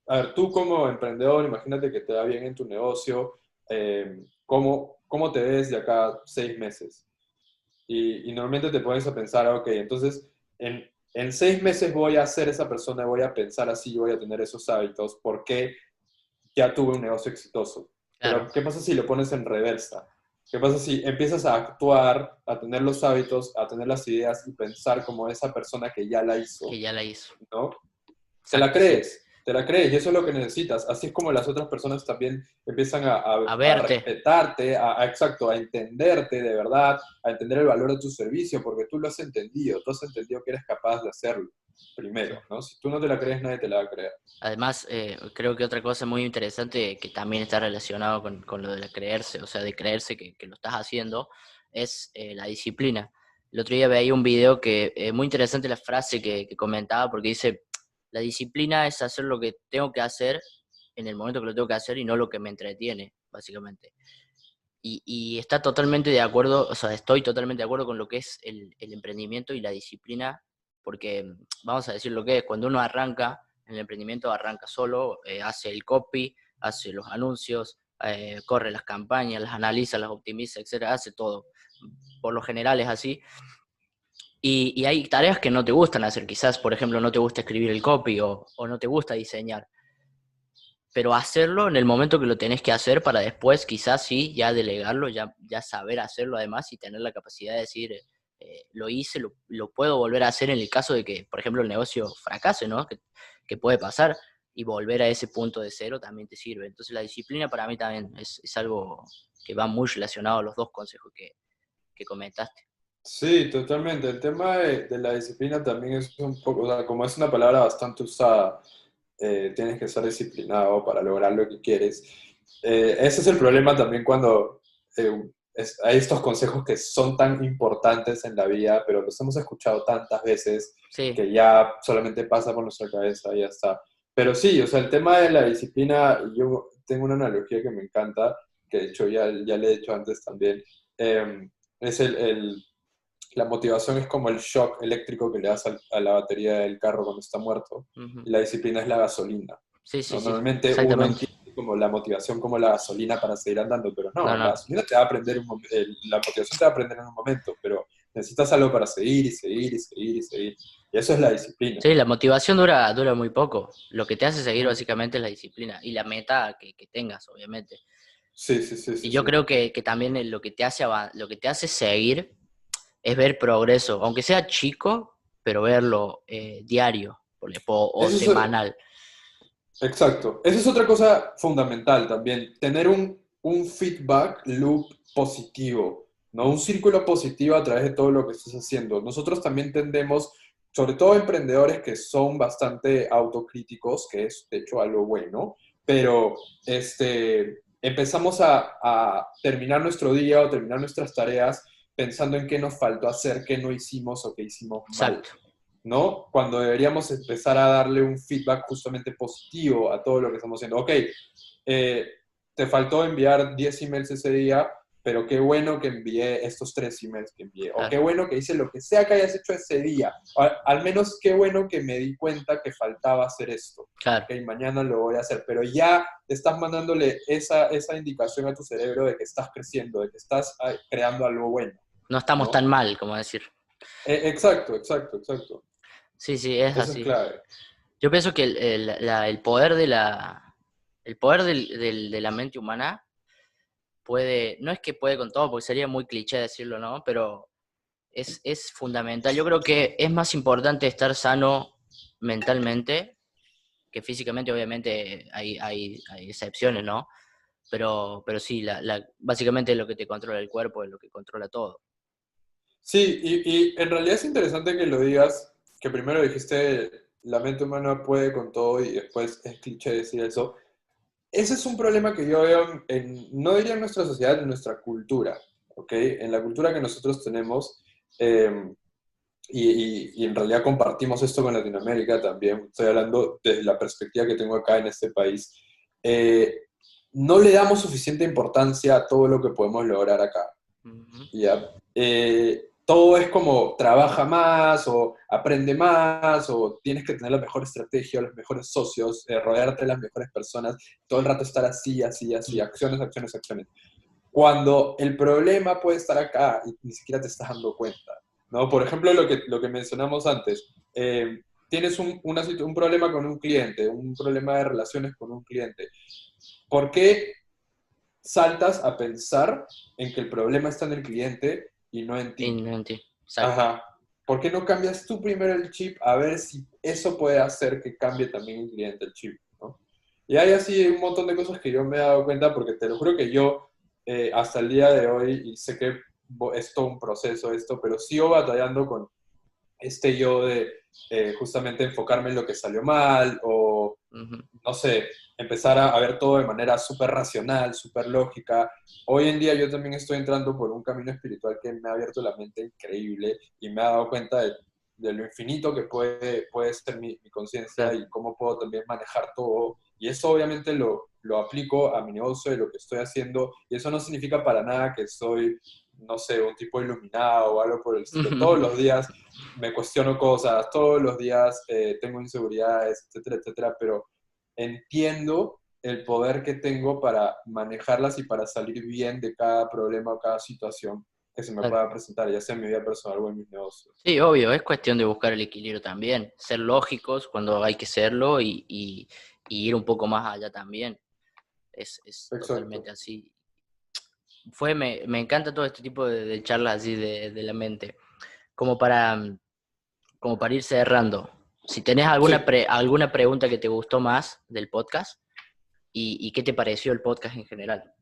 a ver, tú como emprendedor, imagínate que te va bien en tu negocio, ¿cómo te ves de acá 6 meses? Y normalmente te pones a pensar, ok, entonces en 6 meses voy a ser esa persona, voy a pensar así, voy a tener esos hábitos, porque ya tuve un negocio exitoso. claro, Pero, ¿qué pasa si lo pones en reversa? ¿Qué pasa si empiezas a actuar, a tener los hábitos, a tener las ideas y pensar como esa persona que ya la que hizo, ya la hizo. ¿no? Exacto, sí. Te la crees y eso es lo que necesitas. Así es como las otras personas también empiezan A a verte, respetarte, exacto, a entenderte de verdad, a entender el valor de tu servicio, porque tú lo has entendido, tú has entendido que eres capaz de hacerlo sí. primero, ¿no? Si tú no te la crees, nadie te la va a creer. Además, creo que otra cosa muy interesante que también está relacionado con lo de la creerse, o sea, de creerse que lo estás haciendo, es la disciplina. El otro día veía un video que muy interesante la frase que comentaba, porque dice, la disciplina es hacer lo que tengo que hacer en el momento que lo tengo que hacer y no lo que me entretiene, básicamente. Y está totalmente de acuerdo, o sea, estoy totalmente de acuerdo con lo que es el emprendimiento y la disciplina, porque vamos a decir lo que es, cuando uno arranca, en el emprendimiento arranca solo, hace el copy, hace los anuncios, corre las campañas, las analiza, las optimiza, etcétera, hace todo. Por lo general es así. Y hay tareas que no te gustan hacer, quizás, por ejemplo, no te gusta escribir el copy o no te gusta diseñar, pero hacerlo en el momento que lo tenés que hacer para después quizás sí, ya delegarlo, ya saber hacerlo además y tener la capacidad de decir, lo hice, lo puedo volver a hacer en el caso de que, por ejemplo, el negocio fracase, ¿no? Que puede pasar y volver a ese punto de cero también te sirve. Entonces la disciplina para mí también es algo que va muy relacionado a los dos consejos que comentaste. Sí, totalmente. El tema de la disciplina también es un poco, o sea, como es una palabra bastante usada, tienes que ser disciplinado para lograr lo que quieres. Ese es el problema también cuando hay estos consejos que son tan importantes en la vida, pero los hemos escuchado tantas veces Sí, que ya solamente pasa por nuestra cabeza y ya está. Pero sí, o sea, el tema de la disciplina, yo tengo una analogía que me encanta, que de hecho ya le he dicho antes también, es la motivación es como el shock eléctrico que le das a la batería del carro cuando está muerto, ujú. y la disciplina es la gasolina, Sí, sí, ¿no? sí, Normalmente uno exactamente. entiende como la motivación como la gasolina para seguir andando, pero No, no, la no. gasolina te va a aprender, la motivación te va a aprender en un momento, pero necesitas algo para seguir y seguir y seguir y seguir, y eso es la disciplina. Sí, la motivación dura muy poco. Lo que te hace seguir Mm. básicamente es la disciplina y la meta que tengas, obviamente. Sí, sí, sí, Y sí, yo sí. creo que también lo que lo que te hace seguir es ver progreso, aunque sea chico, pero verlo diario o Eso es, semanal. exacto. Esa es otra cosa fundamental también, tener un feedback loop positivo, ¿no? Un círculo positivo a través de todo lo que estás haciendo. Nosotros también tendemos sobre todo emprendedores que son bastante autocríticos, que es de hecho algo bueno, pero empezamos a terminar nuestro día o terminar nuestras tareas pensando en qué nos faltó hacer, qué no hicimos o qué hicimos mal, Exacto. ¿no? Cuando deberíamos empezar a darle un feedback justamente positivo a todo lo que estamos haciendo. Ok, eh, te faltó enviar 10 emails ese día, pero qué bueno que envié estos 3 emails que envié, o qué Claro, bueno que hice lo que sea que hayas hecho ese día, al menos qué bueno que me di cuenta que faltaba hacer esto, claro. ok, mañana lo voy a hacer, pero ya estás mandándole esa indicación a tu cerebro de que estás creciendo, de que estás creando algo bueno, No estamos tan ¿no? mal, como decir. Exacto, exacto, exacto. Sí, sí, es Eso es así. clave. Yo pienso que el poder el poder de la mente humana puede, no es que puede con todo, porque sería muy cliché decirlo, ¿no? Pero es fundamental. Yo creo que es más importante estar sano mentalmente que físicamente. Obviamente hay excepciones, ¿no? Pero sí, básicamente lo que te controla el cuerpo es lo que controla todo. Sí, y en realidad es interesante que lo digas, que primero dijiste la mente humana puede con todo y después es cliché decir eso. Ese es un problema que yo veo no diría en nuestra sociedad, en nuestra cultura, ¿ok? En la cultura que nosotros tenemos, eh, y en realidad compartimos esto con Latinoamérica también, estoy hablando desde la perspectiva que tengo acá en este país, eh, no le damos suficiente importancia a todo lo que podemos lograr acá. Ujú. ¿Ya? Todo es como trabaja más o aprende más o tienes que tener la mejor estrategia, los mejores socios, rodearte de las mejores personas, todo el rato estar así, así, así, Mm. acciones, acciones, acciones. Cuando el problema puede estar acá y ni siquiera te estás dando cuenta, ¿no? Por ejemplo, lo que mencionamos antes, tienes un problema con un cliente, un problema de relaciones con un cliente. ¿Por qué saltas a pensar en que el problema está en el cliente y no en Y ti? no entiendo. Exacto. Ajá. ¿Por qué no cambias tú primero el chip a ver si eso puede hacer que cambie también el cliente el chip, ¿no? Y hay así un montón de cosas que yo me he dado cuenta porque te lo juro que yo hasta el día de hoy, y sé que es todo un proceso esto, pero sigo batallando con yo de justamente enfocarme en lo que salió mal o Ujú. no sé, empezar a ver todo de manera súper racional, súper lógica. Hoy en día yo también estoy entrando por un camino espiritual que me ha abierto la mente increíble y me ha dado cuenta de lo infinito que puede ser mi conciencia Claro. y cómo puedo también manejar todo. Y eso obviamente lo aplico a mi negocio y lo que estoy haciendo. Y eso no significa para nada que soy, no sé, un tipo iluminado o algo por el estilo. Todos los días me cuestiono cosas, todos los días tengo inseguridades, etcétera, etcétera, pero entiendo el poder que tengo para manejarlas y para salir bien de cada problema o cada situación que se me Claro. pueda presentar, ya sea en mi vida personal o en mis negocios. Sí, obvio, es cuestión de buscar el equilibrio también, ser lógicos cuando hay que serlo y ir un poco más allá también. Es Exacto. totalmente así. Me encanta todo este tipo de charlas así de la mente. Como para, como para ir cerrando. Si tenés Sí. alguna pregunta que te gustó más del podcast y qué te pareció el podcast en general.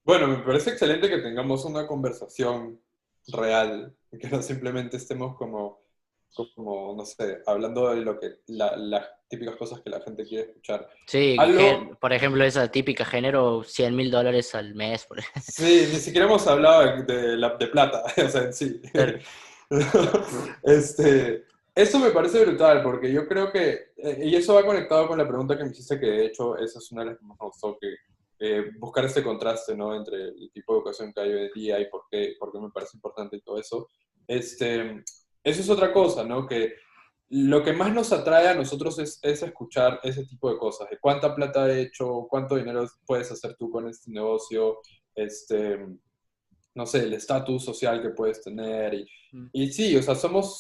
Bueno, me parece excelente que tengamos una conversación real y que no simplemente estemos como, no sé, hablando de lo que, las típicas cosas que la gente quiere escuchar. Sí, Algo, por ejemplo, esa típica género, $100.000 al mes. sí, ni siquiera hemos hablado de plata, o sea, en sí. Claro. Este, eso me parece brutal, porque yo creo que, y eso va conectado con la pregunta que me hiciste, que de hecho esa es una de las que más me gustó, que buscar este contraste, ¿no? Entre el tipo de educación que hay hoy en día y por qué me parece importante y todo eso. Eso es otra cosa, ¿no? Que lo que más nos atrae a nosotros es escuchar ese tipo de cosas, de cuánta plata he hecho, cuánto dinero puedes hacer tú con este negocio, este, no sé, el estatus social que puedes tener. Mm. Y sí, o sea, somos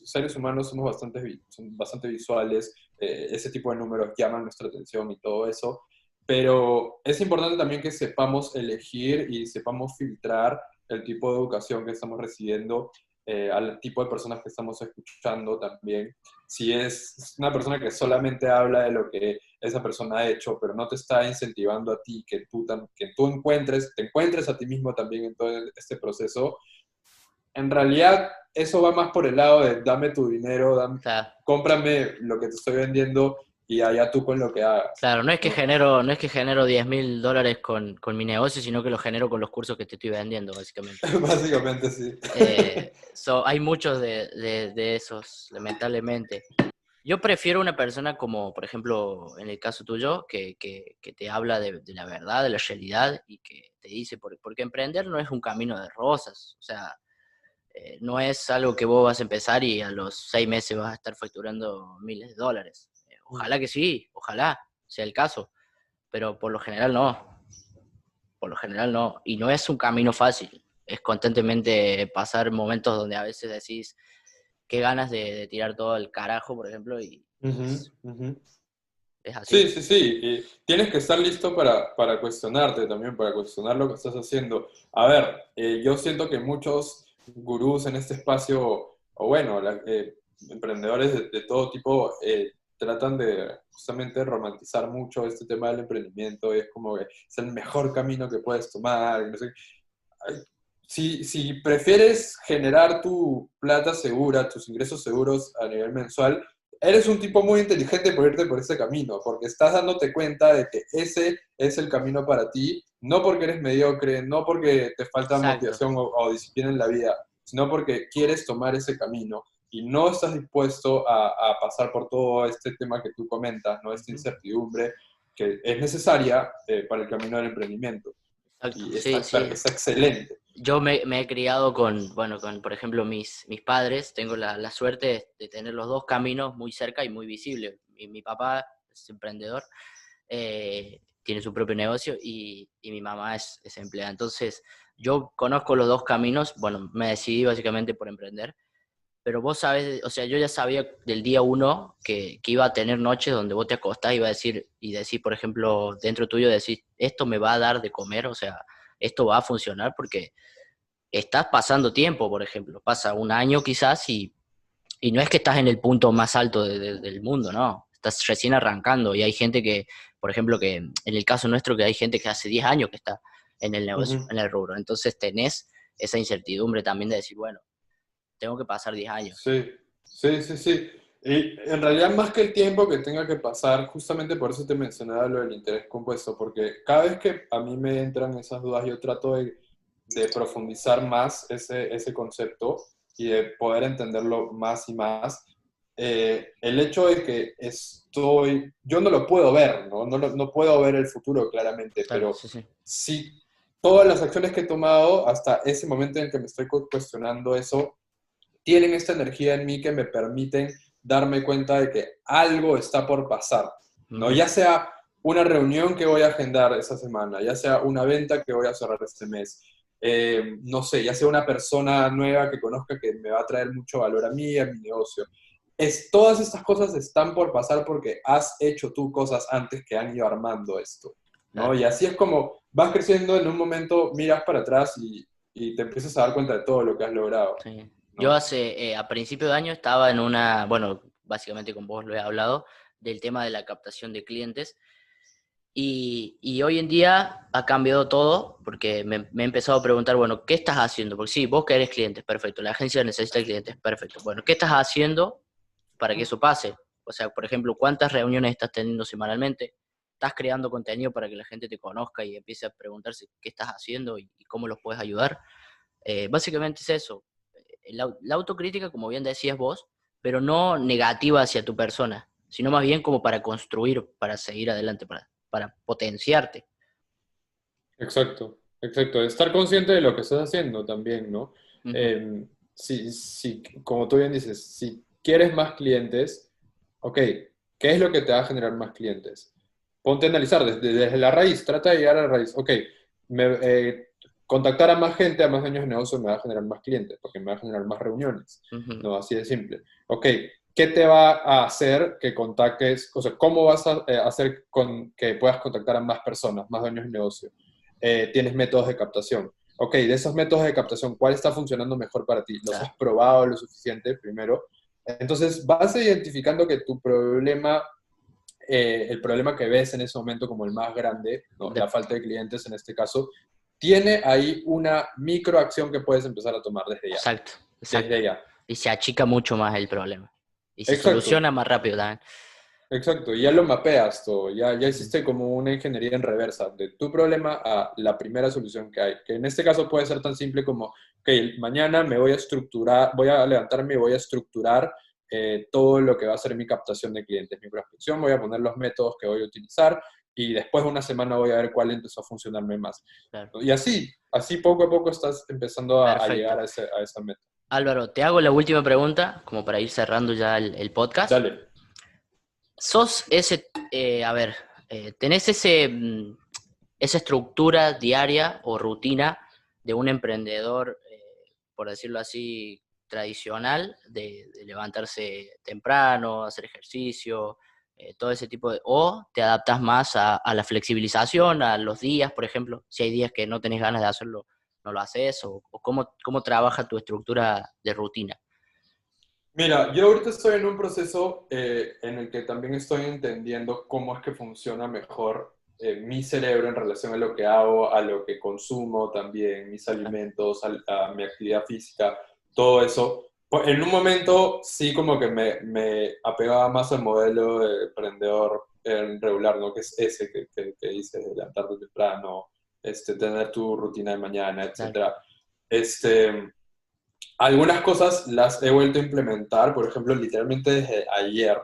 seres humanos, son bastante visuales, ese tipo de números llaman nuestra atención y todo eso, pero es importante también que sepamos elegir y sepamos filtrar el tipo de educación que estamos recibiendo, al tipo de personas que estamos escuchando también. Si es una persona que solamente habla de lo que esa persona ha hecho, pero no te está incentivando a ti que tú te encuentres a ti mismo también en todo este proceso, en realidad eso va más por el lado de dame tu dinero, Claro, cómprame lo que te estoy vendiendo y allá tú con lo que hagas, claro, ¿no? no es que genero $10.000 con mi negocio, sino que lo genero con los cursos que te estoy vendiendo, básicamente. Básicamente sí. Hay muchos de esos, lamentablemente. Yo prefiero una persona como, por ejemplo, en el caso tuyo, que te habla de la verdad, de la realidad y que te dice, porque emprender no es un camino de rosas, o sea, no es algo que vos vas a empezar y a los 6 meses vas a estar facturando miles de dólares. Ojalá que sí, ojalá sea el caso, pero por lo general no, por lo general no, y no es un camino fácil, es constantemente pasar momentos donde a veces decís, qué ganas de tirar todo al carajo, por ejemplo, y Ujú, ujú. es así. Sí, sí, sí. Y tienes que estar listo para cuestionarte también, para cuestionar lo que estás haciendo. A ver, yo siento que muchos gurús en este espacio, o bueno, emprendedores de todo tipo, tratan de justamente romantizar mucho este tema del emprendimiento y es como que es el mejor camino que puedes tomar. Y no sé. Ay, si prefieres generar tu plata segura, tus ingresos seguros a nivel mensual, eres un tipo muy inteligente por irte por ese camino, porque estás dándote cuenta de que ese es el camino para ti, no porque eres mediocre, no porque te falta Exacto. motivación o disciplina en la vida, sino porque quieres tomar ese camino y no estás dispuesto a pasar por todo este tema que tú comentas, ¿no? Esta Ujú. incertidumbre que es necesaria para el camino del emprendimiento. Exacto, Y sí, sí. está excelente. Yo me he criado con, bueno, con, por ejemplo, mis padres. Tengo la suerte de tener los dos caminos muy cerca y muy visibles. Mi papá es emprendedor, tiene su propio negocio y mi mamá es empleada. Entonces, yo conozco los dos caminos. Bueno, me decidí básicamente por emprender. Pero vos sabés, o sea, yo ya sabía del día uno que iba a tener noches donde vos te acostás y iba a decir, y decís, por ejemplo, dentro tuyo decís, esto me va a dar de comer, o sea, esto va a funcionar porque estás pasando tiempo, por ejemplo, pasa un año quizás y no es que estás en el punto más alto del mundo, no, estás recién arrancando y hay gente que, por ejemplo, que en el caso nuestro, que hay gente que hace 10 años que está en el negocio, Ujú. en el rubro, entonces tenés esa incertidumbre también de decir, bueno, tengo que pasar 10 años. Sí, sí, sí, sí. Y en realidad más que el tiempo que tenga que pasar, justamente por eso te mencionaba lo del interés compuesto, porque cada vez que a mí me entran esas dudas, yo trato de profundizar más ese concepto y de poder entenderlo más y más. El hecho de que yo no lo puedo ver, ¿no? No puedo ver el futuro claramente, Claro, pero sí, sí. sí, todas las acciones que he tomado hasta ese momento en que me estoy cuestionando eso, tienen esta energía en mí que me permiten darme cuenta de que algo está por pasar, ¿no? Ujú. Ya sea una reunión que voy a agendar esa semana, ya sea una venta que voy a cerrar este mes, no sé, ya sea una persona nueva que conozca que me va a traer mucho valor a mí, a mi negocio. Todas estas cosas están por pasar porque has hecho tú cosas antes que han ido armando esto, ¿no? Claro, Y así es como vas creciendo, en un momento miras para atrás y te empiezas a dar cuenta de todo lo que has logrado, sí. Yo ¿no? a principio de año estaba en una, bueno, básicamente con vos lo he hablado, del tema de la captación de clientes. Y hoy en día ha cambiado todo porque me he empezado a preguntar, bueno, ¿qué estás haciendo? Porque sí, vos querés clientes, perfecto. La agencia necesita clientes, perfecto. Bueno, ¿qué estás haciendo para que eso pase? O sea, por ejemplo, ¿cuántas reuniones estás teniendo semanalmente? ¿Estás creando contenido para que la gente te conozca y empiece a preguntarse qué estás haciendo y cómo los puedes ayudar? Básicamente es eso. La autocrítica, como bien decías vos, pero no negativa hacia tu persona, sino más bien como para construir, para seguir adelante, para potenciarte. Exacto, exacto. Estar consciente de lo que estás haciendo también, ¿no? Ujú. Si, como tú bien dices, si quieres más clientes, ok, ¿qué es lo que te va a generar más clientes? Ponte a analizar desde la raíz, trata de llegar a la raíz. Ok, me, eh, contactar a más gente, a más años de negocio me va a generar más clientes, porque me va a generar más reuniones, Ujú. ¿no? Así de simple. Ok, ¿qué te va a hacer que contactes, o sea, cómo vas a hacer que puedas contactar a más personas, más dueños de negocio? Tienes métodos de captación. Ok, de esos métodos de captación, ¿cuál está funcionando mejor para ti? ¿Los has Claro. probado lo suficiente primero? Entonces, vas identificando que tu problema, el problema que ves en ese momento como el más grande, ¿no? La De- falta de clientes en este caso, tiene ahí una microacción que puedes empezar a tomar desde ya. Exacto, exacto. Desde ya. Y se achica mucho más el problema. Y se Exacto. soluciona más rápido también. Exacto, y ya lo mapeas todo, ya Ujú. hiciste como una ingeniería en reversa, de tu problema a la primera solución que hay, que en este caso puede ser tan simple como, ok, mañana me voy a estructurar, voy a levantarme y voy a estructurar todo lo que va a ser mi captación de clientes, mi prospección, voy a poner los métodos que voy a utilizar y después de una semana voy a ver cuál empezó a funcionarme más. Claro. Y así poco a poco estás empezando a llegar Perfecto. a esa meta. Álvaro, te hago la última pregunta, como para ir cerrando ya el podcast. Dale. ¿Sos ese, tenés ese, esa estructura diaria o rutina de un emprendedor, por decirlo así, tradicional, de levantarse temprano, hacer ejercicio, todo ese tipo de... ¿O te adaptas más a la flexibilización, a los días, por ejemplo? Si hay días que no tenés ganas de hacerlo, no lo haces, o cómo trabaja tu estructura de rutina. Mira, yo ahorita estoy en un proceso en el que también estoy entendiendo cómo es que funciona mejor mi cerebro en relación a lo que hago, a lo que consumo también, mis Claro. alimentos, a mi actividad física, todo eso. Pues, en un momento sí como que me apegaba más al modelo de emprendedor regular, ¿no? Que es ese que dice levantarte temprano, tener tu rutina de mañana, Claro. etcétera. Este, Algunas cosas las he vuelto a implementar, por ejemplo, literalmente desde ayer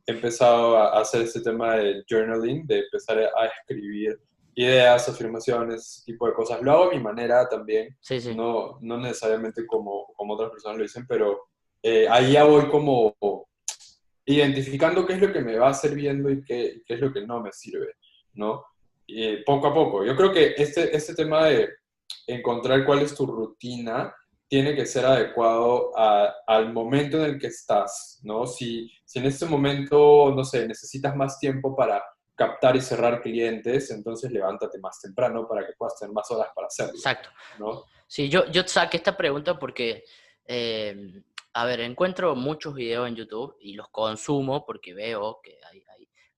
he empezado a hacer este tema del journaling, de empezar a escribir ideas, afirmaciones, ese tipo de cosas. Lo hago a mi manera también, Sí, sí. no necesariamente como otras personas lo dicen, pero ahí ya voy como identificando qué es lo que me va sirviendo y qué es lo que no me sirve, ¿no? Poco a poco. Yo creo que este tema de encontrar cuál es tu rutina tiene que ser adecuado al momento en el que estás, ¿no? Si en este momento, no sé, necesitas más tiempo para captar y cerrar clientes, entonces levántate más temprano para que puedas tener más horas para hacerlo, Exacto. ¿no? Sí, yo saqué esta pregunta porque, a ver, encuentro muchos videos en YouTube y los consumo porque veo que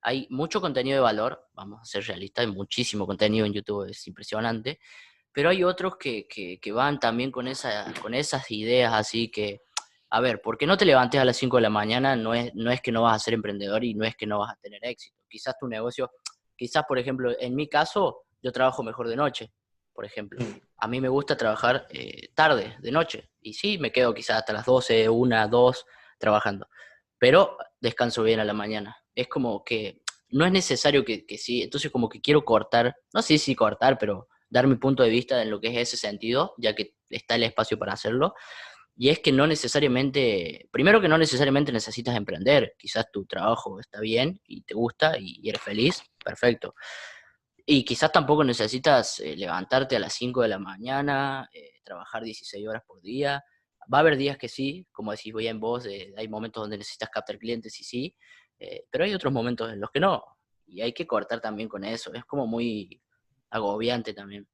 hay mucho contenido de valor, vamos a ser realistas, hay muchísimo contenido en YouTube, es impresionante, pero hay otros que van también con esas ideas así que, a ver, porque no te levantes a las 5 de la mañana no es que no vas a ser emprendedor y no es que no vas a tener éxito. Quizás tu negocio, quizás, por ejemplo, en mi caso, yo trabajo mejor de noche, por ejemplo. Mm. A mí me gusta trabajar tarde, de noche, y sí, me quedo quizás hasta las 12, 1, 2 trabajando, pero descanso bien a la mañana. Es como que no es necesario que sí, entonces como que quiero cortar, no sé si cortar, pero dar mi punto de vista en lo que es ese sentido, ya que está el espacio para hacerlo, y es que no necesariamente, primero que no necesariamente necesitas emprender, quizás tu trabajo está bien y te gusta y eres feliz, perfecto. Y quizás tampoco necesitas levantarte a las 5 de la mañana, trabajar 16 horas por día. Va a haber días que sí, como decís voy en vos, hay momentos donde necesitas captar clientes y sí, pero hay otros momentos en los que no. Y hay que cortar también con eso. Es como muy agobiante también.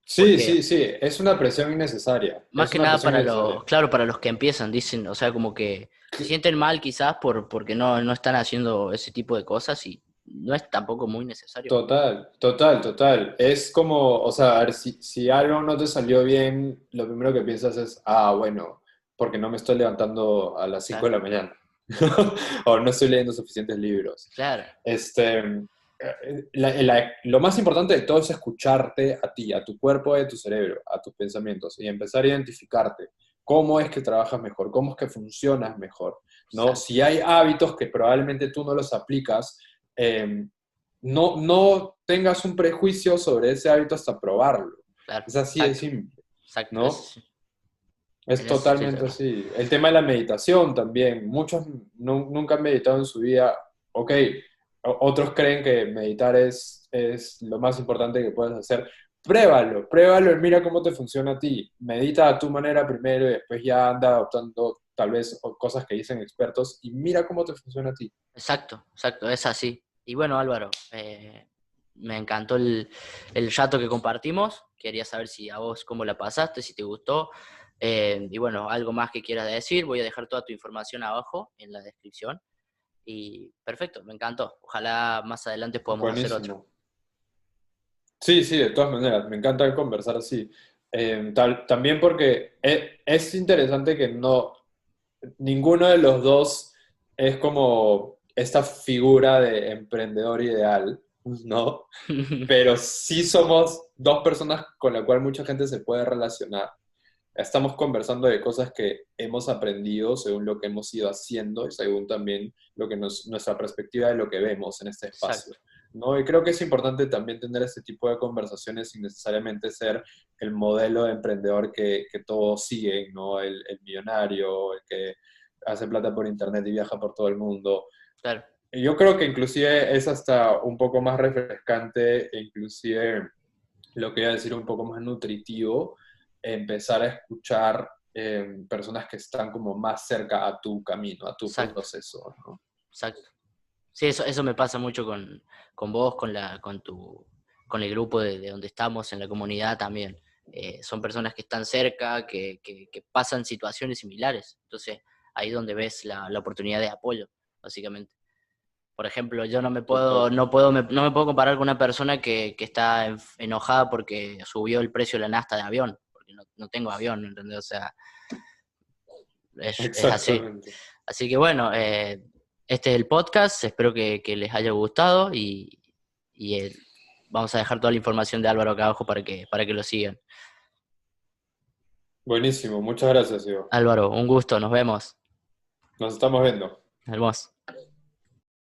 Sí, Porque sí, sí, es una presión innecesaria, más es que una nada presión para innecesaria. los, claro, para los que empiezan, dicen, o sea, como que se sienten mal quizás porque no están haciendo ese tipo de cosas y no es tampoco muy necesario. Total, total, total. Es como, o sea, a ver, si algo no te salió bien, lo primero que piensas es, bueno, porque no me estoy levantando a las 5 Claro, de la mañana. O no estoy leyendo suficientes libros. claro, Lo más importante de todo es escucharte a ti, a tu cuerpo y a tu cerebro, a tus pensamientos, y empezar a identificarte cómo es que trabajas mejor, cómo es que funcionas mejor, ¿no? exacto. Si hay hábitos que probablemente tú no los aplicas, eh, no tengas un prejuicio sobre ese hábito hasta probarlo. Claro, Es así de exacto, simple, exacto, ¿no? Es en eso sí estoy de totalmente acuerdo. así. El tema de la meditación también. Muchos nunca han meditado en su vida. Ok, otros creen que meditar es lo más importante que puedes hacer. Pruébalo y mira cómo te funciona a ti. Medita a tu manera primero y después ya anda adoptando tal vez cosas que dicen expertos y mira cómo te funciona a ti. Exacto, exacto, es así. Y bueno, Álvaro, me encantó el rato que compartimos. Quería saber si a vos cómo la pasaste, si te gustó. Y bueno, algo más que quieras decir, voy a dejar toda tu información abajo en la descripción. Y perfecto, me encantó. Ojalá más adelante podamos hacer otro. Buenísimo. Sí, sí, de todas maneras, me encanta conversar así. También porque es interesante que no, ninguno de los dos es como esta figura de emprendedor ideal, ¿no? Pero sí somos dos personas con la cual mucha gente se puede relacionar. Estamos conversando de cosas que hemos aprendido según lo que hemos ido haciendo y según también lo que nuestra perspectiva de lo que vemos en este espacio, Exacto, ¿no? Y creo que es importante también tener este tipo de conversaciones sin necesariamente ser el modelo de emprendedor que todos siguen, ¿no? El millonario, el que hace plata por internet y viaja por todo el mundo. claro. Y yo creo que inclusive es hasta un poco más refrescante e inclusive lo que iba a decir un poco más nutritivo, empezar a escuchar personas que están como más cerca a tu camino, a tu Exacto, proceso, ¿no? exacto. Sí, eso me pasa mucho con vos, con el grupo de donde estamos, en la comunidad también. Son personas que están cerca, que pasan situaciones similares. Entonces, ahí es donde ves la oportunidad de apoyo, básicamente. Por ejemplo, yo Total. no me puedo comparar con una persona que está enojada porque subió el precio de la nafta de avión, porque no tengo avión, ¿entendés? O sea, es así. Exactamente. Así que bueno, este es el podcast, espero que les haya gustado y vamos a dejar toda la información de Álvaro acá abajo para que lo sigan. Buenísimo, muchas gracias, Ivo. Álvaro, un gusto, nos vemos. Nos estamos viendo. Nos vemos.